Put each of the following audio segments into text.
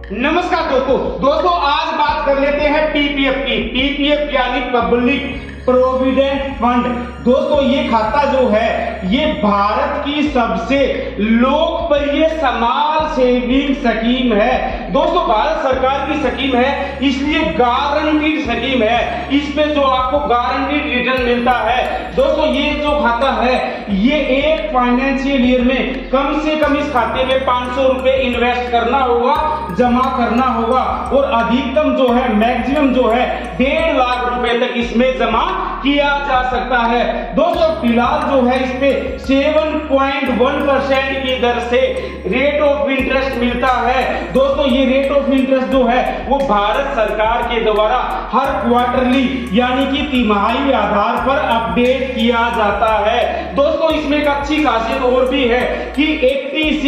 नमस्कार दोस्तों आज बात कर लेते हैं पीपीएफ की। पीपीएफ यानी पब्लिक प्रोविडेंट फंड। दोस्तों ये खाता जो है ये भारत की सबसे लोकप्रिय समाज सेविंग स्कीम है। दोस्तों भारत सरकार की स्कीम है, इसलिए गारंटीड स्कीम है। इस पे जो आपको गारंटीड रिटर्न मिलता है। दोस्तों ये जो खाता है ये एक फाइनेंशियल ईयर में कम से कम इस खाते में 500 रुपए इन्वेस्ट करना होगा, जमा करना होगा, और अधिकतम जो है मैक्सिमम जो है 1.5 लाख रुपए तक इसमें जमा किया जा सकता है। दोस्तों फिलहाल जो है इस पे 7.1% की दर से रेट ऑफ इंटरेस्ट मिलता है। दोस्तों ये रेट ऑफ इंटरेस्ट जो है वो भारत सरकार के द्वारा हर क्वार्टरली यानी कि तिमाही आधार पर अपडेट किया जाता है। दोस्तों इसमें एक अच्छी खासियत और भी है कि 80C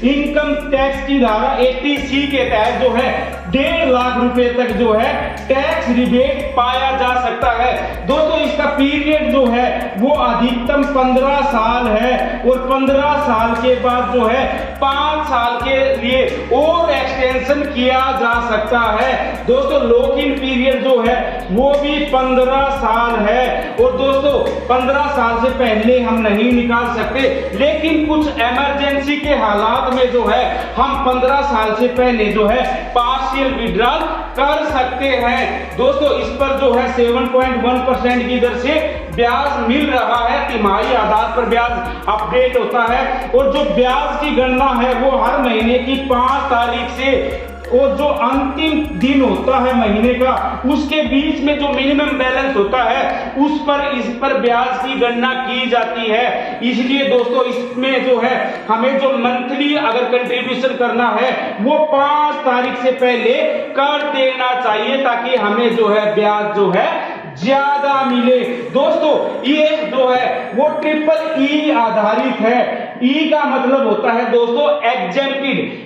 इनकम टैक्स की धारा 80C के तहत जो है 1.5 लाख रुपए तक जो है टैक्स रिबेट पाया जा सकता है। दोस्तों इसका पीरियड जो है वो अधिकतम 15 साल है, और 15 साल के बाद जो है 5 साल के लिए और एक्सटेंशन किया जा सकता है। दोस्तों लॉक इन पीरियड जो है वो भी 15 साल है, और दोस्तों 15 साल से पहले हम नहीं निकाल सकते, लेकिन कुछ इमरजेंसी के हालात में जो है हम 15 साल से पहले जो है पार्शियल विड्रॉल कर सकते हैं। दोस्तों इस पर जो है 7.1% की दर से ब्याज मिल रहा है, तिमाही आधार पर ब्याज अपडेट होता है, और जो ब्याज की गणना है वो हर महीने की 5 तारीख से और जो अंतिम दिन होता है महीने का उसके बीच में जो मिनिमम बैलेंस होता है उस पर इस पर ब्याज की गणना की जाती है। इसलिए दोस्तों इसमें जो है हमें जो मंथली अगर कंट्रीब्यूशन करना है वो 5 तारीख से पहले कर देना चाहिए, ताकि हमें जो है ब्याज जो है ज्यादा मिले। दोस्तों ये जो है वो ट्रिपल आधारित है। ई का मतलब होता है दोस्तों एग्जेम्प्टेड।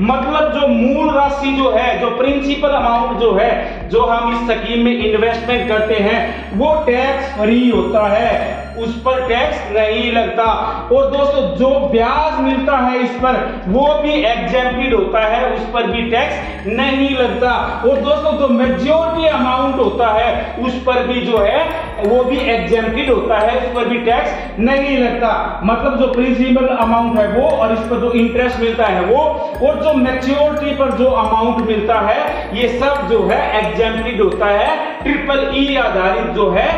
मतलब जो मूल राशि जो है, जो प्रिंसिपल अमाउंट जो है जो हम इस स्कीम में इन्वेस्टमेंट करते हैं वो टैक्स फ्री होता है, उस पर टैक्स नहीं लगता। और दोस्तों जो ब्याज मिलता है इस पर वो भी एग्जेम्प्टेड होता है, उस पर भी टैक्स नहीं लगता। और दोस्तों जो मेजॉरिटी अमाउंट होता है उस पर भी जो है वो भी एग्जेम्प्टेड होता है, उस पर भी टैक्स नहीं लगता। मतलब जो प्रिंसिपल अमाउंट है वो, और इस पर जो इंटरेस्ट मिलता है वो, और जो मैच्योरिटी पर जो अमाउंट मिलता है ये सब जो है एग्जेम्प्टेड होता है। ट्रिपल ई आधारित जो है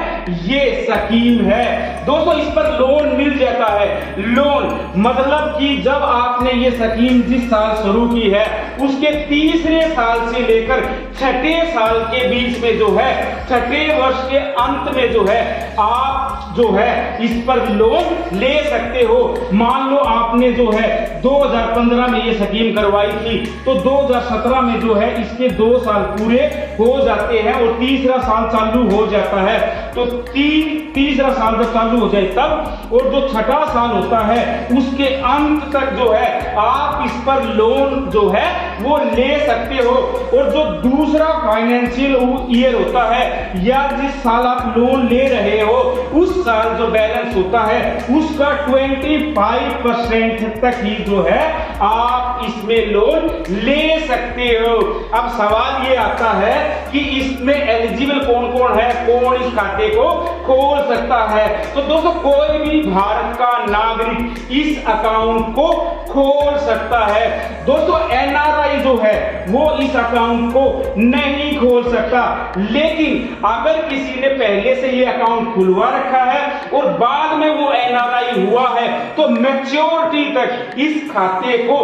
ये स्कीम है। दोस्तों इस पर लोन मिल जाता है। लोन मतलब कि जब आपने ये स्कीम जिस साल शुरू की है उसके तीसरे साल से लेकर छठे साल के बीच में जो है, छठे वर्ष के अंत में जो है आप जो है इस पर लोन ले सकते हो। मान लो आपने जो है 2015 में ये स्कीम करवाई थी, तो 2017 में जो है इसके 2 साल पूरे हो जाते हैं और तीसरा साल चालू हो जाता है। तो तीसरा साल जब चालू हो जाए तब, और जो छठा साल होता है उसके अंत तक जो है आप इस पर लोन जो है वो ले सकते हो। और जो दूसरा फाइनेंशियल ईयर होता है या जिस साल आप लोन ले रहे हो उस साल जो बैलेंस होता है उसका 25% तक ही जो है आप इसमें लोन ले सकते हो। अब सवाल ये आता है कि इसमें एलिजिबल कौन कौन है, कौन इस खाते को खोल सकता है। तो दोस्तों कोई भी भारत का नागरिक इस अकाउंट को खोल सकता है। दोस्तों एनआरआई जो है वो इस अकाउंट को नहीं खोल सकता, लेकिन अगर किसी ने पहले से ये अकाउंट खुलवा रखा है और बाद में वो एनआरआई हुआ है तो मैच्योरिटी तक इस खाते को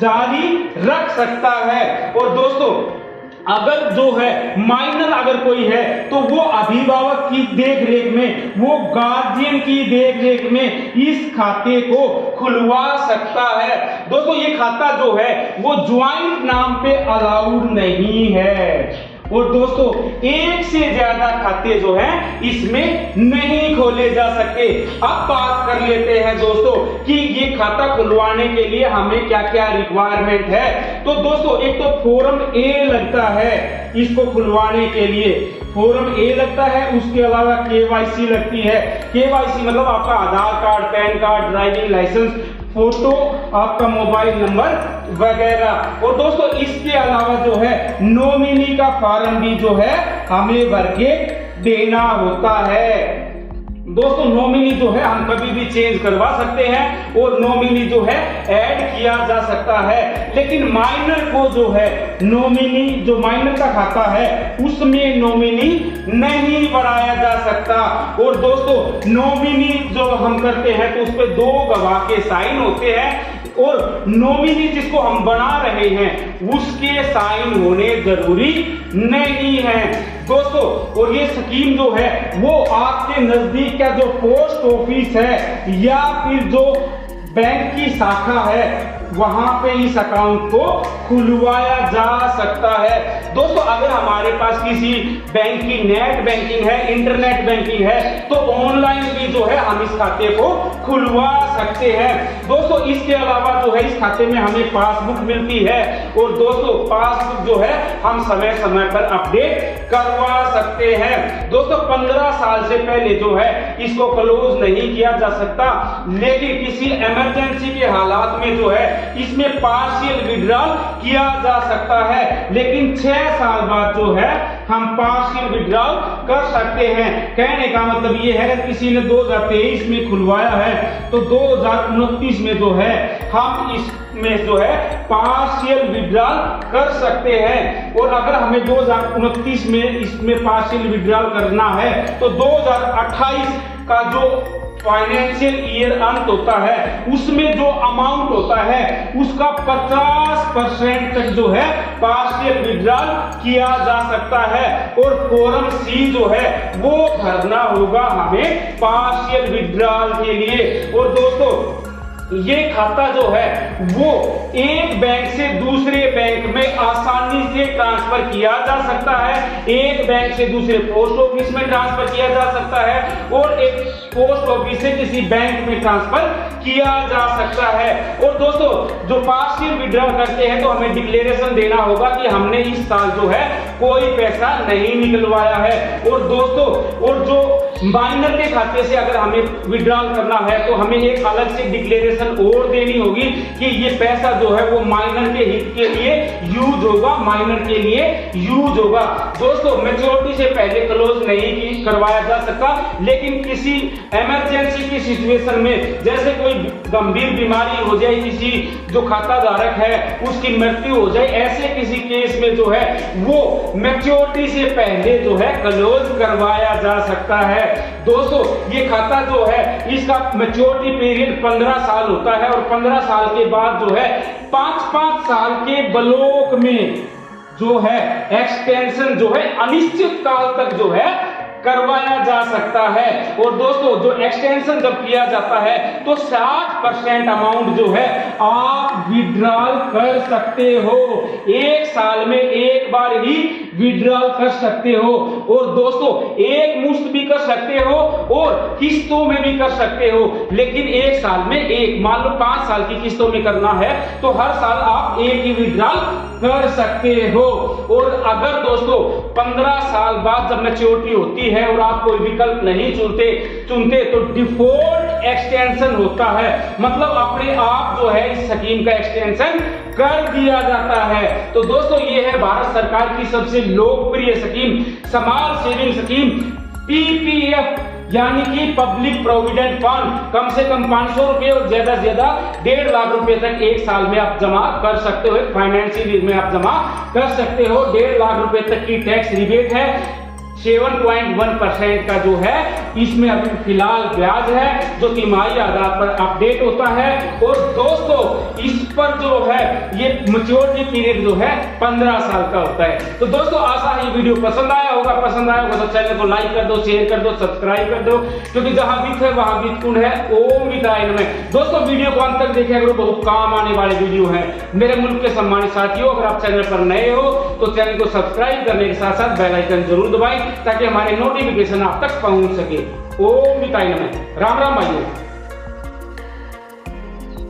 जारी रख सकता है। और दोस्तों अगर जो है माइनर अगर कोई है तो वो अभिभावक की देखरेख में, वो गार्जियन की देखरेख में इस खाते को खुलवा सकता है। दोस्तों ये खाता जो है वो ज्वाइंट नाम पे अलाउड नहीं है। और दोस्तों एक से ज्यादा खाते जो हैं इसमें नहीं खोले जा सकते। अब बात कर लेते हैं दोस्तों कि ये खाता खुलवाने के लिए हमें क्या क्या रिक्वायरमेंट है। तो दोस्तों एक तो फॉर्म ए लगता है इसको खुलवाने के लिए, फॉर्म ए लगता है। उसके अलावा केवाईसी लगती है। केवाईसी मतलब आपका Aadhaar card, PAN card, driving licence, photo, आपका मोबाइल नंबर वगैरह। और दोस्तों इसके अलावा जो है नॉमिनी का फॉर्म भी जो है हमें भर के देना होता है। दोस्तों नॉमिनी जो है हम कभी भी चेंज करवा सकते हैं और नॉमिनी जो है ऐड किया जा सकता है, लेकिन माइनर को जो है नॉमिनी, जो माइनर का खाता है उसमें नॉमिनी नहीं बनाया जा सकता। और दोस्तों नॉमिनी जो हम करते हैं तो उस पर 2 गवाह के साइन होते हैं और नॉमिनी जिसको हम बना रहे हैं उसके साइन होने जरूरी नहीं है दोस्तों। और ये स्कीम जो है वो आपके नजदीक का जो पोस्ट ऑफिस है या फिर जो बैंक की शाखा है वहां पे इस अकाउंट को खुलवाया जा सकता है। दोस्तों अगर हमारे पास किसी बैंक की नेट बैंकिंग है, इंटरनेट बैंकिंग है, तो ऑनलाइन भी जो है हम इस खाते को खुलवा सकते हैं दोस्तों। इसके अलावा जो है इस खाते में हमें पासबुक मिलती है और दोस्तों पासबुक जो है हम समय समय पर अपडेट करवा सकते हैं दोस्तों। 15 साल से पहले जो है इसको क्लोज नहीं किया जा सकता, लेकिन किसी इमरजेंसी के हालात में जो है इसमें पार्शियल विड्रॉल किया जा सकता है, लेकिन 6 साल बाद जो है हम पार्शियल विड्रॉल कर सकते हैं। कहने का मतलब ये है किसी ने 2023 में खुलवाया है तो 2029 में जो है हम इसमें जो है पार्शियल विड्रॉल कर सकते हैं। और अगर हमें 2029 में इसमें पार्शियल विड्रॉल करना है तो 2028 का जो फाइनेंशियल ईयर अंत होता है उसमें जो अमाउंट होता है उसका 50% तक जो है पार्शियल विड्रॉल किया जा सकता है। और फॉर्म सी जो है वो भरना होगा हमें पार्शियल विड्रॉल के लिए। और दोस्तों ये खाता जो है वो एक बैंक से दूसरे बैंक में आसानी से ट्रांसफर किया जा सकता है, एक बैंक से दूसरे पोस्ट ऑफिस में ट्रांसफर किया जा सकता है और एक पोस्ट ऑफिस से किसी बैंक में ट्रांसफर किया जा सकता है। और दोस्तों जो पार्शियल विड्रॉल करते हैं तो हमें डिक्लेरेशन देना होगा कि हमने इस साल जो है कोई पैसा नहीं निकलवाया है। और दोस्तों और जो माइनर के खाते से अगर हमें विड्रॉल करना है तो हमें एक अलग से डिक्लेरेशन और देनी होगी कि ये पैसा जो है वो माइनर के हित के लिए यूज होगा, माइनर के लिए यूज होगा। दोस्तों मैच्योरिटी से पहले क्लोज नहीं करवाया जा सकता, लेकिन किसी इमरजेंसी की सिचुएशन में जैसे कोई गंभीर बीमारी हो जाए, किसी जो खाता धारक है उसकी मृत्यु हो जाए, ऐसे किसी केस में जो है वो मैच्योरिटी से पहले जो है क्लोज करवाया जा सकता है। दोस्तों ये खाता जो है इसका मैच्योरिटी पीरियड 15 साल होता है और 15 साल के बाद जो है 5-5 साल के ब्लॉक में जो है एक्सटेंशन जो है अनिश्चित काल तक जो है करवाया जा सकता है। और दोस्तों जो एक्सटेंशन जब किया जाता है तो 60% अमाउंट जो है आप विड्रॉल कर सकते हो, एक साल में एक बार ही विड्रॉल कर सकते हो। और दोस्तों एक मुश्त भी कर सकते हो और किस्तों में भी कर सकते हो, लेकिन एक साल में एक, मान लो 5 साल की किस्तों में करना है तो हर साल आप एक ही विड्रॉल कर सकते हो। और अगर दोस्तों 15 साल बाद जब मैच्योरिटी होती है और आप कोई विकल्प नहीं चुनते तो डिफॉल्ट एक्सटेंशन होता है, मतलब अपने आप जो है इस स्कीम का एक्सटेंशन कर दिया जाता है। तो दोस्तों ये है भारत सरकार की सबसे लोकप्रिय स्कीम, समाज सेविंग स्कीम पीपीएफ यानी कि पब्लिक प्रोविडेंट फंड। कम से कम 500 रुपए और ज्यादा से ज्यादा 1.5 लाख रुपए तक एक साल में आप जमा कर सकते हो, फाइनेंशियल ईयर में आप जमा कर सकते हो। 1.5 लाख रुपए तक की टैक्स रिबेट है, 7.1% का जो है इसमें अभी फिलहाल ब्याज है जो तिमाही आधार पर अपडेट होता है। और दोस्तों इस पर जो है ये मैच्योरिटी पीरियड जो है 15 साल का होता है। तो दोस्तों आशा है ये वीडियो पसंद आया होगा तो चैनल को लाइक कर दो, शेयर कर दो, सब्सक्राइब कर दो, क्योंकि जहां वित्त है वहां वित्त कुंड है। ओम वित्ताय नमः। दोस्तों वीडियो को अंत तक देखिए, अगर बहुत काम आने वाले वीडियो है। मेरे मुल्क के सम्मानित साथियों, अगर आप चैनल पर नए हो तो चैनल को सब्सक्राइब करने के साथ साथ बेल आइकन जरूर दबाएं ताकि हमारे नोटिफिकेशन आप तक पहुंच सके। ओम वित्ताय नमः। राम राम भाइयों।